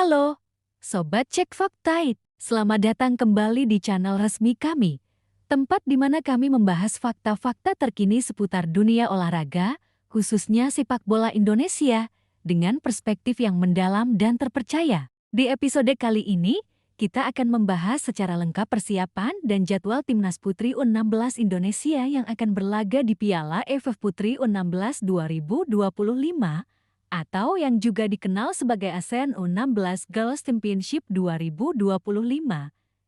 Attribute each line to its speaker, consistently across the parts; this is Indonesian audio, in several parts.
Speaker 1: Halo, Sobat Cek Faktaid. Selamat datang kembali di channel resmi kami, tempat di mana kami membahas fakta-fakta terkini seputar dunia olahraga, khususnya sepak bola Indonesia, dengan perspektif yang mendalam dan terpercaya. Di episode kali ini, kita akan membahas secara lengkap persiapan dan jadwal Timnas Putri U16 Indonesia yang akan berlaga di Piala AFF Putri U16 2025 atau yang juga dikenal sebagai ASEAN U16 Girls Championship 2025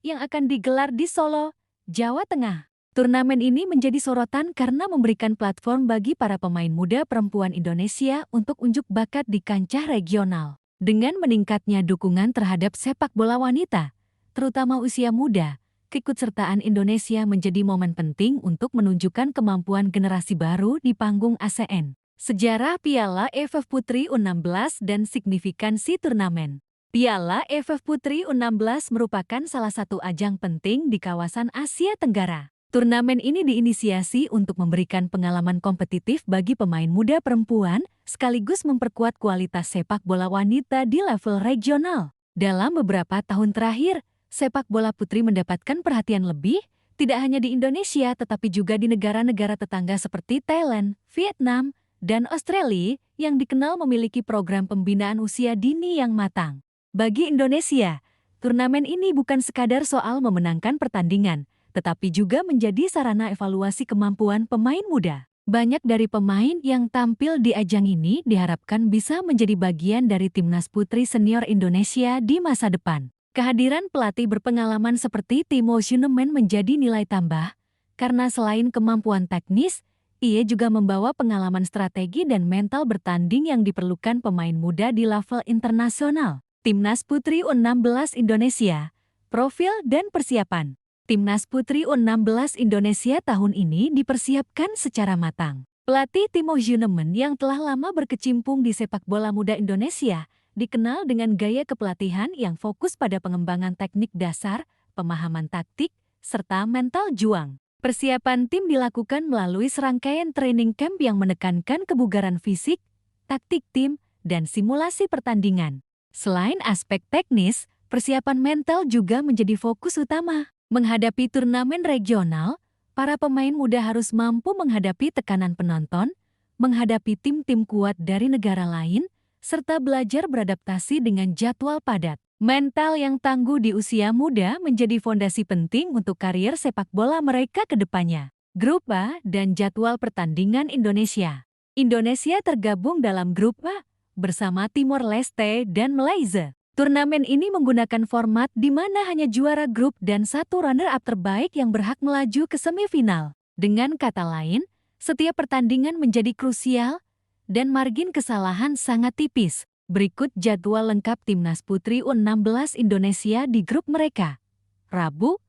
Speaker 1: yang akan digelar di Solo, Jawa Tengah. Turnamen ini menjadi sorotan karena memberikan platform bagi para pemain muda perempuan Indonesia untuk unjuk bakat di kancah regional. Dengan meningkatnya dukungan terhadap sepak bola wanita, terutama usia muda, keikutsertaan Indonesia menjadi momen penting untuk menunjukkan kemampuan generasi baru di panggung ASEAN. Sejarah Piala AFF Putri U16 dan signifikansi turnamen. Piala AFF Putri U16 merupakan salah satu ajang penting di kawasan Asia Tenggara. Turnamen ini diinisiasi untuk memberikan pengalaman kompetitif bagi pemain muda perempuan, sekaligus memperkuat kualitas sepak bola wanita di level regional. Dalam beberapa tahun terakhir, sepak bola putri mendapatkan perhatian lebih, tidak hanya di Indonesia tetapi juga di negara-negara tetangga seperti Thailand, Vietnam, dan Australia yang dikenal memiliki program pembinaan usia dini yang matang. Bagi Indonesia, turnamen ini bukan sekadar soal memenangkan pertandingan, tetapi juga menjadi sarana evaluasi kemampuan pemain muda. Banyak dari pemain yang tampil di ajang ini diharapkan bisa menjadi bagian dari Timnas Putri Senior Indonesia di masa depan. Kehadiran pelatih berpengalaman seperti Timo Schueneman menjadi nilai tambah, karena selain kemampuan teknis, ia juga membawa pengalaman strategi dan mental bertanding yang diperlukan pemain muda di level internasional. Timnas Putri U16 Indonesia, profil dan persiapan. Timnas Putri U16 Indonesia tahun ini dipersiapkan secara matang. Pelatih Timo Schueneman yang telah lama berkecimpung di sepak bola muda Indonesia, dikenal dengan gaya kepelatihan yang fokus pada pengembangan teknik dasar, pemahaman taktik, serta mental juang. Persiapan tim dilakukan melalui serangkaian training camp yang menekankan kebugaran fisik, taktik tim, dan simulasi pertandingan. Selain aspek teknis, persiapan mental juga menjadi fokus utama. Menghadapi turnamen regional, para pemain muda harus mampu menghadapi tekanan penonton, menghadapi tim-tim kuat dari negara lain, serta belajar beradaptasi dengan jadwal padat. Mental yang tangguh di usia muda menjadi fondasi penting untuk karier sepak bola mereka ke depannya. Grup A dan jadwal pertandingan Indonesia. Indonesia tergabung dalam Grup A bersama Timor Leste dan Malaysia. Turnamen ini menggunakan format di mana hanya juara grup dan satu runner-up terbaik yang berhak melaju ke semifinal. Dengan kata lain, setiap pertandingan menjadi krusial dan margin kesalahan sangat tipis. Berikut jadwal lengkap Timnas Putri U16 Indonesia di grup mereka. Rabu,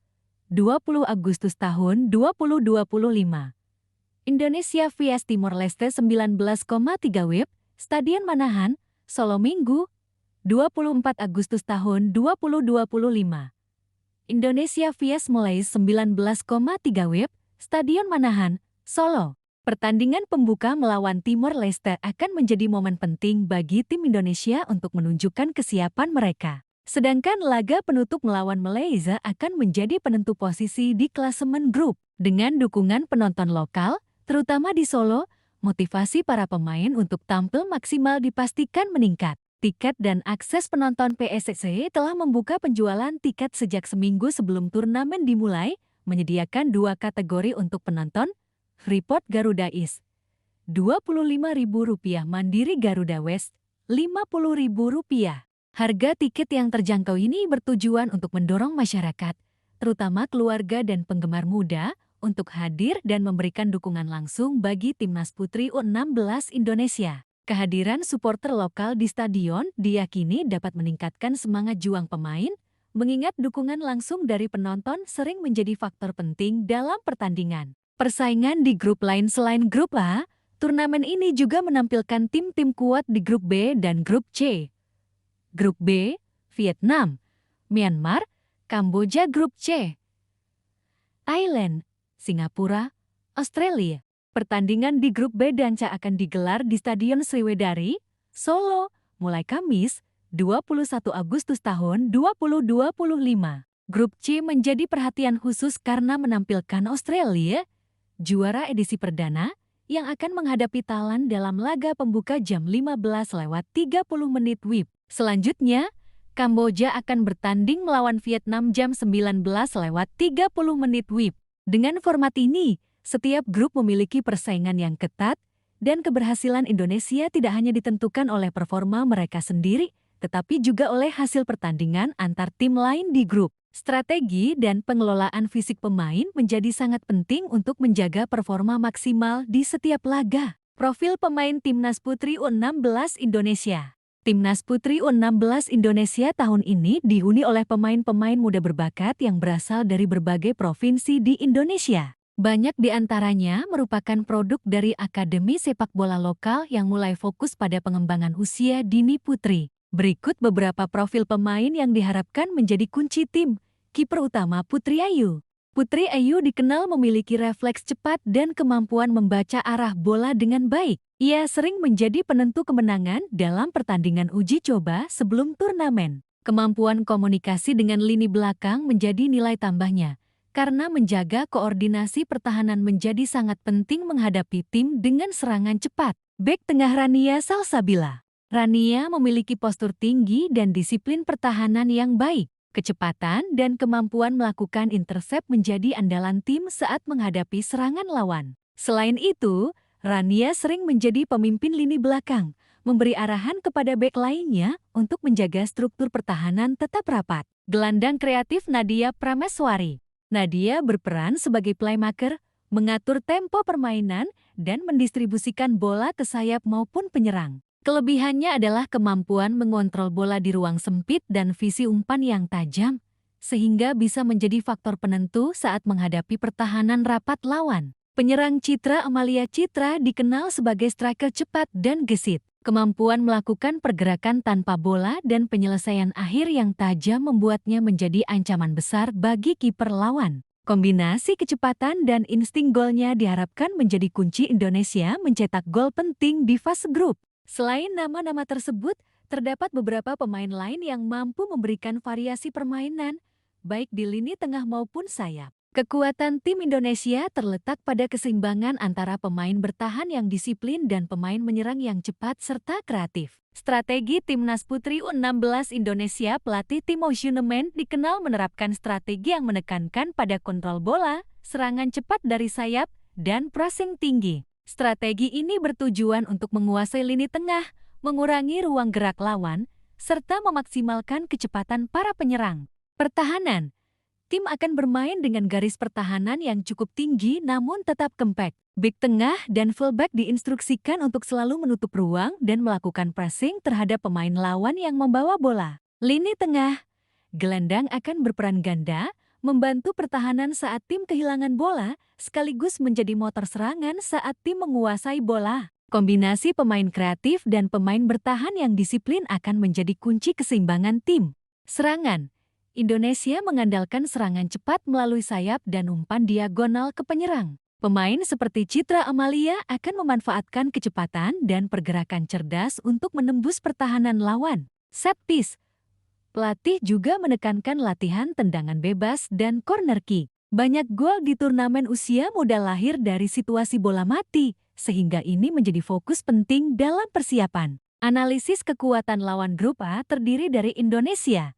Speaker 1: 20 Agustus tahun 2025. Indonesia vs Timor Leste 19,3 WIB, Stadion Manahan, Solo Minggu, 24 Agustus tahun 2025. Indonesia vs Malaysia 19,3 WIB, Stadion Manahan, Solo. Pertandingan pembuka melawan Timor Leste akan menjadi momen penting bagi tim Indonesia untuk menunjukkan kesiapan mereka. Sedangkan laga penutup melawan Malaysia akan menjadi penentu posisi di klasemen grup. Dengan dukungan penonton lokal, terutama di Solo, motivasi para pemain untuk tampil maksimal dipastikan meningkat. Tiket dan akses penonton PSSI telah membuka penjualan tiket sejak seminggu sebelum turnamen dimulai, menyediakan dua kategori untuk penonton, Freeport Garuda East, Rp25.000, Mandiri Garuda West, Rp50.000. Harga tiket yang terjangkau ini bertujuan untuk mendorong masyarakat, terutama keluarga dan penggemar muda, untuk hadir dan memberikan dukungan langsung bagi Timnas Putri U16 Indonesia. Kehadiran supporter lokal di stadion diyakini dapat meningkatkan semangat juang pemain, mengingat dukungan langsung dari penonton sering menjadi faktor penting dalam pertandingan. Persaingan di grup lain selain grup A, turnamen ini juga menampilkan tim-tim kuat di grup B dan grup C. Grup B, Vietnam, Myanmar, Kamboja. Grup C, Thailand, Singapura, Australia. Pertandingan di grup B dan C akan digelar di Stadion Sriwedari, Solo, mulai Kamis, 21 Agustus tahun 2025. Grup C menjadi perhatian khusus karena menampilkan Australia, juara edisi perdana, yang akan menghadapi Thailand dalam laga pembuka jam 15:30 WIB. Selanjutnya, Kamboja akan bertanding melawan Vietnam jam 19:30 WIB. Dengan format ini, setiap grup memiliki persaingan yang ketat, dan keberhasilan Indonesia tidak hanya ditentukan oleh performa mereka sendiri, tetapi juga oleh hasil pertandingan antar tim lain di grup. Strategi dan pengelolaan fisik pemain menjadi sangat penting untuk menjaga performa maksimal di setiap laga. Profil pemain Timnas Putri U16 Indonesia. Timnas Putri U16 Indonesia tahun ini dihuni oleh pemain-pemain muda berbakat yang berasal dari berbagai provinsi di Indonesia. Banyak di antaranya merupakan produk dari akademi sepak bola lokal yang mulai fokus pada pengembangan usia dini putri. Berikut beberapa profil pemain yang diharapkan menjadi kunci tim. Kiper utama Putri Ayu. Putri Ayu dikenal memiliki refleks cepat dan kemampuan membaca arah bola dengan baik. Ia sering menjadi penentu kemenangan dalam pertandingan uji coba sebelum turnamen. Kemampuan komunikasi dengan lini belakang menjadi nilai tambahnya, karena menjaga koordinasi pertahanan menjadi sangat penting menghadapi tim dengan serangan cepat. Bek tengah Rania Salsabila. Rania memiliki postur tinggi dan disiplin pertahanan yang baik. Kecepatan dan kemampuan melakukan intercept menjadi andalan tim saat menghadapi serangan lawan. Selain itu, Rania sering menjadi pemimpin lini belakang, memberi arahan kepada bek lainnya untuk menjaga struktur pertahanan tetap rapat. Gelandang kreatif Nadia Prameswari. Nadia berperan sebagai playmaker, mengatur tempo permainan, dan mendistribusikan bola ke sayap maupun penyerang. Kelebihannya adalah kemampuan mengontrol bola di ruang sempit dan visi umpan yang tajam, sehingga bisa menjadi faktor penentu saat menghadapi pertahanan rapat lawan. Penyerang Citra Amalia Citra dikenal sebagai striker cepat dan gesit. Kemampuan melakukan pergerakan tanpa bola dan penyelesaian akhir yang tajam membuatnya menjadi ancaman besar bagi kiper lawan. Kombinasi kecepatan dan insting golnya diharapkan menjadi kunci Indonesia mencetak gol penting di fase grup. Selain nama-nama tersebut, terdapat beberapa pemain lain yang mampu memberikan variasi permainan, baik di lini tengah maupun sayap. Kekuatan tim Indonesia terletak pada keseimbangan antara pemain bertahan yang disiplin dan pemain menyerang yang cepat serta kreatif. Strategi Timnas Putri U16 Indonesia. Pelatih Timo Schueneman dikenal menerapkan strategi yang menekankan pada kontrol bola, serangan cepat dari sayap, dan pressing tinggi. Strategi ini bertujuan untuk menguasai lini tengah, mengurangi ruang gerak lawan, serta memaksimalkan kecepatan para penyerang. Pertahanan. Tim akan bermain dengan garis pertahanan yang cukup tinggi namun tetap compact. Bek tengah dan fullback diinstruksikan untuk selalu menutup ruang dan melakukan pressing terhadap pemain lawan yang membawa bola. Lini tengah. Gelandang akan berperan ganda, membantu pertahanan saat tim kehilangan bola, sekaligus menjadi motor serangan saat tim menguasai bola. Kombinasi pemain kreatif dan pemain bertahan yang disiplin akan menjadi kunci keseimbangan tim. Serangan. Indonesia mengandalkan serangan cepat melalui sayap dan umpan diagonal ke penyerang. Pemain seperti Citra Amalia akan memanfaatkan kecepatan dan pergerakan cerdas untuk menembus pertahanan lawan. Set piece. Pelatih juga menekankan latihan tendangan bebas dan corner kick. Banyak gol di turnamen usia muda lahir dari situasi bola mati, sehingga ini menjadi fokus penting dalam persiapan. Analisis kekuatan lawan grup A terdiri dari Indonesia,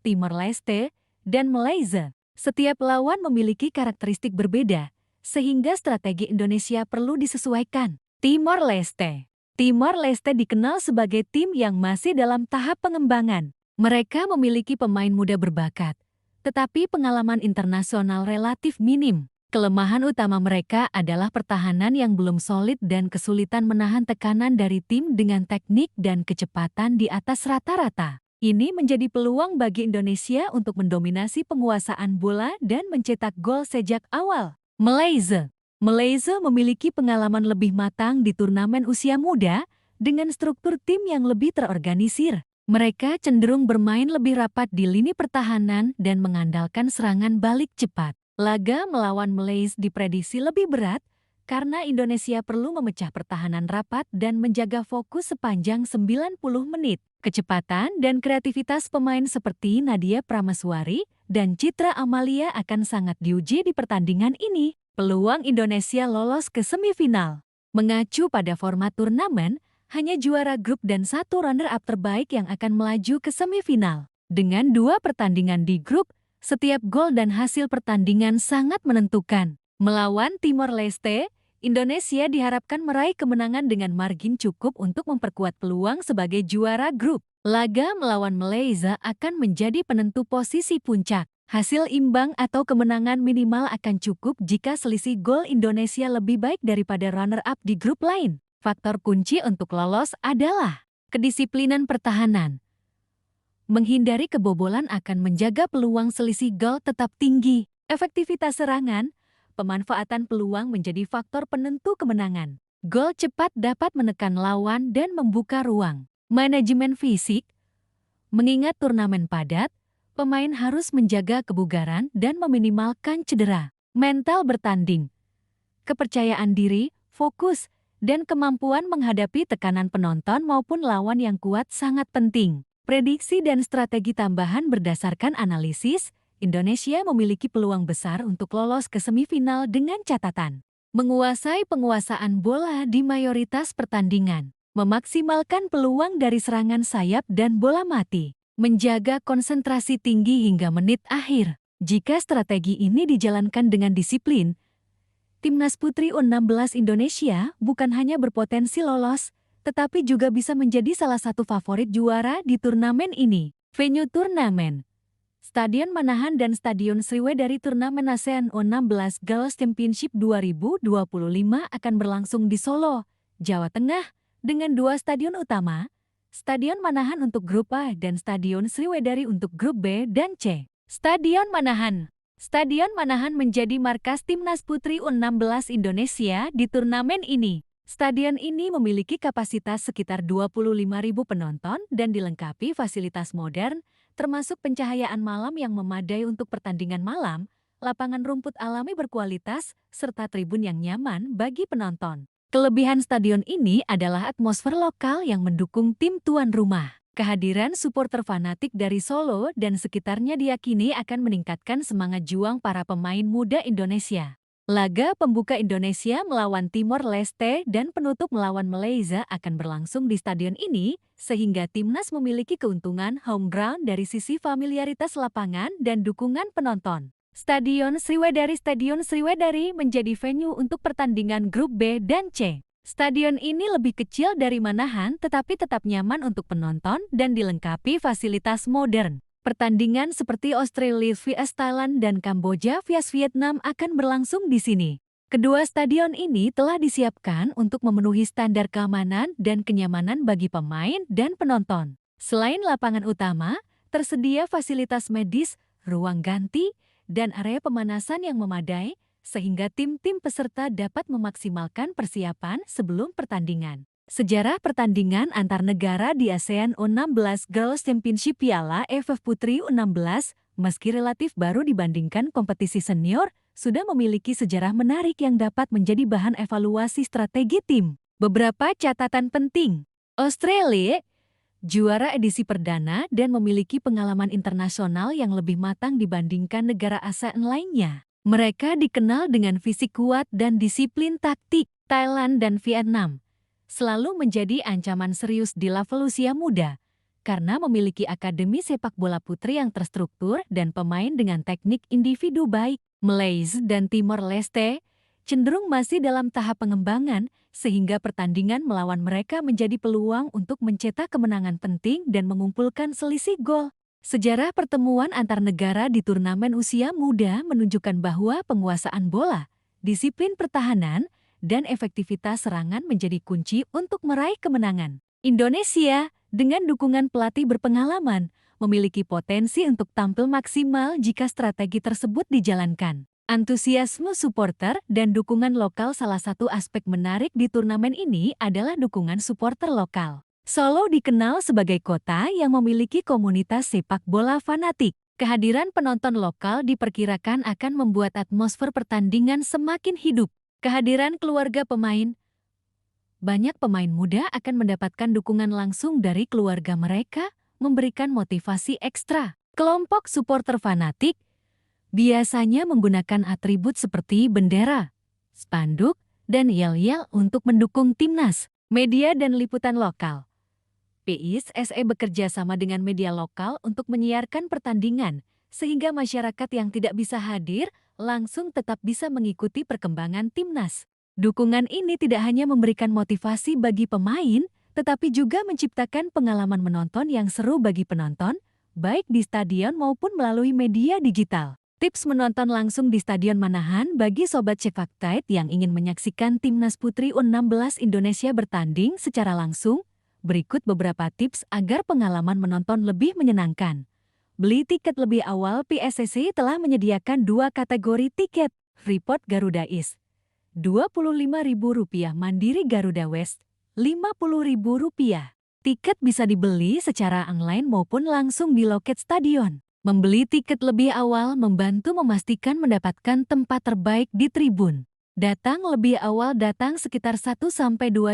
Speaker 1: Timor Leste, dan Malaysia. Setiap lawan memiliki karakteristik berbeda, sehingga strategi Indonesia perlu disesuaikan. Timor Leste. Timor Leste dikenal sebagai tim yang masih dalam tahap pengembangan. Mereka memiliki pemain muda berbakat, tetapi pengalaman internasional relatif minim. Kelemahan utama mereka adalah pertahanan yang belum solid dan kesulitan menahan tekanan dari tim dengan teknik dan kecepatan di atas rata-rata. Ini menjadi peluang bagi Indonesia untuk mendominasi penguasaan bola dan mencetak gol sejak awal. Malaysia. Malaysia memiliki pengalaman lebih matang di turnamen usia muda dengan struktur tim yang lebih terorganisir. Mereka cenderung bermain lebih rapat di lini pertahanan dan mengandalkan serangan balik cepat. Laga melawan Malaysia diprediksi lebih berat karena Indonesia perlu memecah pertahanan rapat dan menjaga fokus sepanjang 90 menit. Kecepatan dan kreativitas pemain seperti Nadia Prameswari dan Citra Amalia akan sangat diuji di pertandingan ini. Peluang Indonesia lolos ke semifinal. Mengacu pada format turnamen, hanya juara grup dan satu runner-up terbaik yang akan melaju ke semifinal. Dengan 2 pertandingan di grup, setiap gol dan hasil pertandingan sangat menentukan. Melawan Timor Leste, Indonesia diharapkan meraih kemenangan dengan margin cukup untuk memperkuat peluang sebagai juara grup. Laga melawan Malaysia akan menjadi penentu posisi puncak. Hasil imbang atau kemenangan minimal akan cukup jika selisih gol Indonesia lebih baik daripada runner-up di grup lain. Faktor kunci untuk lolos adalah kedisiplinan pertahanan. Menghindari kebobolan akan menjaga peluang selisih gol tetap tinggi. Efektivitas serangan, pemanfaatan peluang menjadi faktor penentu kemenangan. Gol cepat dapat menekan lawan dan membuka ruang. Manajemen fisik, mengingat turnamen padat, pemain harus menjaga kebugaran dan meminimalkan cedera. Mental bertanding, kepercayaan diri, fokus, dan kemampuan menghadapi tekanan penonton maupun lawan yang kuat sangat penting. Prediksi dan strategi tambahan berdasarkan analisis, Indonesia memiliki peluang besar untuk lolos ke semifinal dengan catatan menguasai penguasaan bola di mayoritas pertandingan, memaksimalkan peluang dari serangan sayap dan bola mati, menjaga konsentrasi tinggi hingga menit akhir. Jika strategi ini dijalankan dengan disiplin, Timnas Putri U16 Indonesia bukan hanya berpotensi lolos, tetapi juga bisa menjadi salah satu favorit juara di turnamen ini. Venue turnamen, Stadion Manahan dan Stadion Sriwedari turnamen ASEAN U16 Girls Championship 2025 akan berlangsung di Solo, Jawa Tengah, dengan 2 stadion utama, Stadion Manahan untuk grup A dan Stadion Sriwedari untuk grup B dan C. Stadion Manahan menjadi markas Timnas Putri U16 Indonesia di turnamen ini. Stadion ini memiliki kapasitas sekitar 25.000 penonton dan dilengkapi fasilitas modern, termasuk pencahayaan malam yang memadai untuk pertandingan malam, lapangan rumput alami berkualitas, serta tribun yang nyaman bagi penonton. Kelebihan stadion ini adalah atmosfer lokal yang mendukung tim tuan rumah. Kehadiran supporter fanatik dari Solo dan sekitarnya diyakini akan meningkatkan semangat juang para pemain muda Indonesia. Laga pembuka Indonesia melawan Timor Leste dan penutup melawan Malaysia akan berlangsung di stadion ini, sehingga timnas memiliki keuntungan home ground dari sisi familiaritas lapangan dan dukungan penonton. Stadion Sriwedari menjadi venue untuk pertandingan grup B dan C. Stadion ini lebih kecil dari Manahan tetapi tetap nyaman untuk penonton dan dilengkapi fasilitas modern. Pertandingan seperti Australia vs Thailand dan Kamboja vs Vietnam akan berlangsung di sini. Kedua stadion ini telah disiapkan untuk memenuhi standar keamanan dan kenyamanan bagi pemain dan penonton. Selain lapangan utama, tersedia fasilitas medis, ruang ganti, dan area pemanasan yang memadai, sehingga tim-tim peserta dapat memaksimalkan persiapan sebelum pertandingan. Sejarah pertandingan antar negara di ASEAN U16 Girls Championship Piala AFF Putri U16, meski relatif baru dibandingkan kompetisi senior, sudah memiliki sejarah menarik yang dapat menjadi bahan evaluasi strategi tim. Beberapa catatan penting. Australia, juara edisi perdana dan memiliki pengalaman internasional yang lebih matang dibandingkan negara ASEAN lainnya. Mereka dikenal dengan fisik kuat dan disiplin taktik. Thailand dan Vietnam selalu menjadi ancaman serius di level usia muda, karena memiliki akademi sepak bola putri yang terstruktur dan pemain dengan teknik individu baik. Malaysia dan Timor Leste cenderung masih dalam tahap pengembangan, sehingga pertandingan melawan mereka menjadi peluang untuk mencetak kemenangan penting dan mengumpulkan selisih gol. Sejarah pertemuan antar negara di turnamen usia muda menunjukkan bahwa penguasaan bola, disiplin pertahanan, dan efektivitas serangan menjadi kunci untuk meraih kemenangan. Indonesia, dengan dukungan pelatih berpengalaman, memiliki potensi untuk tampil maksimal jika strategi tersebut dijalankan. Antusiasme supporter dan dukungan lokal salah satu aspek menarik di turnamen ini adalah dukungan supporter lokal. Solo dikenal sebagai kota yang memiliki komunitas sepak bola fanatik. Kehadiran penonton lokal diperkirakan akan membuat atmosfer pertandingan semakin hidup. Kehadiran keluarga pemain, banyak pemain muda akan mendapatkan dukungan langsung dari keluarga mereka, memberikan motivasi ekstra. Kelompok supporter fanatik biasanya menggunakan atribut seperti bendera, spanduk, dan yel-yel untuk mendukung timnas. Media dan liputan lokal. PISSE bekerja sama dengan media lokal untuk menyiarkan pertandingan, sehingga masyarakat yang tidak bisa hadir langsung tetap bisa mengikuti perkembangan timnas. Dukungan ini tidak hanya memberikan motivasi bagi pemain, tetapi juga menciptakan pengalaman menonton yang seru bagi penonton, baik di stadion maupun melalui media digital. Tips menonton langsung di Stadion Manahan bagi Sobat Cek Fakta yang ingin menyaksikan Timnas Putri U16 Indonesia bertanding secara langsung. Berikut beberapa tips agar pengalaman menonton lebih menyenangkan. Beli tiket lebih awal. PSSI telah menyediakan 2 kategori tiket. Freeport Garuda East, Rp25.000, Mandiri Garuda West, Rp50.000. Tiket bisa dibeli secara online maupun langsung di loket stadion. Membeli tiket lebih awal membantu memastikan mendapatkan tempat terbaik di tribun. Datang lebih awal. Datang sekitar 1-2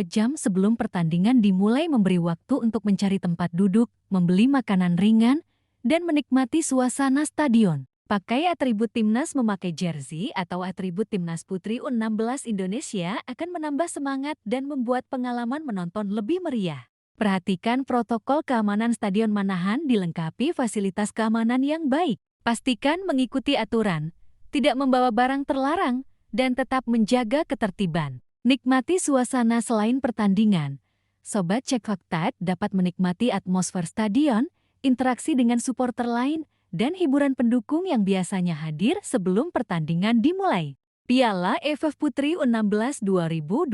Speaker 1: jam sebelum pertandingan dimulai, memberi waktu untuk mencari tempat duduk, membeli makanan ringan, dan menikmati suasana stadion. Pakai atribut timnas. Memakai jersey atau atribut Timnas Putri U16 Indonesia akan menambah semangat dan membuat pengalaman menonton lebih meriah. Perhatikan protokol keamanan. Stadion Manahan dilengkapi fasilitas keamanan yang baik. Pastikan mengikuti aturan, tidak membawa barang terlarang, dan tetap menjaga ketertiban. Nikmati suasana selain pertandingan. Sobat Cek Fakta dapat menikmati atmosfer stadion, interaksi dengan supporter lain, dan hiburan pendukung yang biasanya hadir sebelum pertandingan dimulai. Piala AFF Putri U16 2025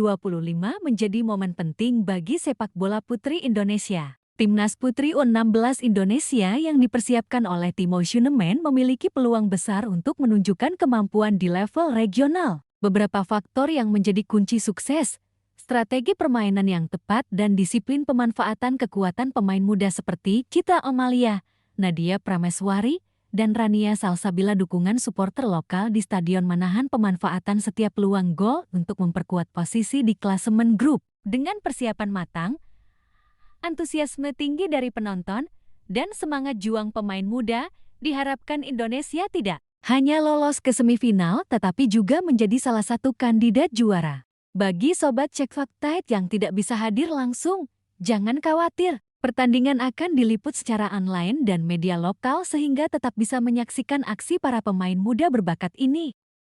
Speaker 1: menjadi momen penting bagi sepak bola putri Indonesia. Timnas Putri U16 Indonesia yang dipersiapkan oleh Timo Schueneman memiliki peluang besar untuk menunjukkan kemampuan di level regional. Beberapa faktor yang menjadi kunci sukses: strategi permainan yang tepat dan disiplin pemanfaatan kekuatan pemain muda seperti Cita Amalia, Nadia Prameswari, dan Rania Salsabila. Dukungan supporter lokal di Stadion Manahan. Pemanfaatan setiap peluang gol untuk memperkuat posisi di klasemen grup. Dengan persiapan matang, antusiasme tinggi dari penonton, dan semangat juang pemain muda, diharapkan Indonesia tidak hanya lolos ke semifinal tetapi juga menjadi salah satu kandidat juara. Bagi Sobat Cek Fakta yang tidak bisa hadir langsung, jangan khawatir. Pertandingan akan diliput secara online dan media lokal sehingga tetap bisa menyaksikan aksi para pemain muda berbakat ini.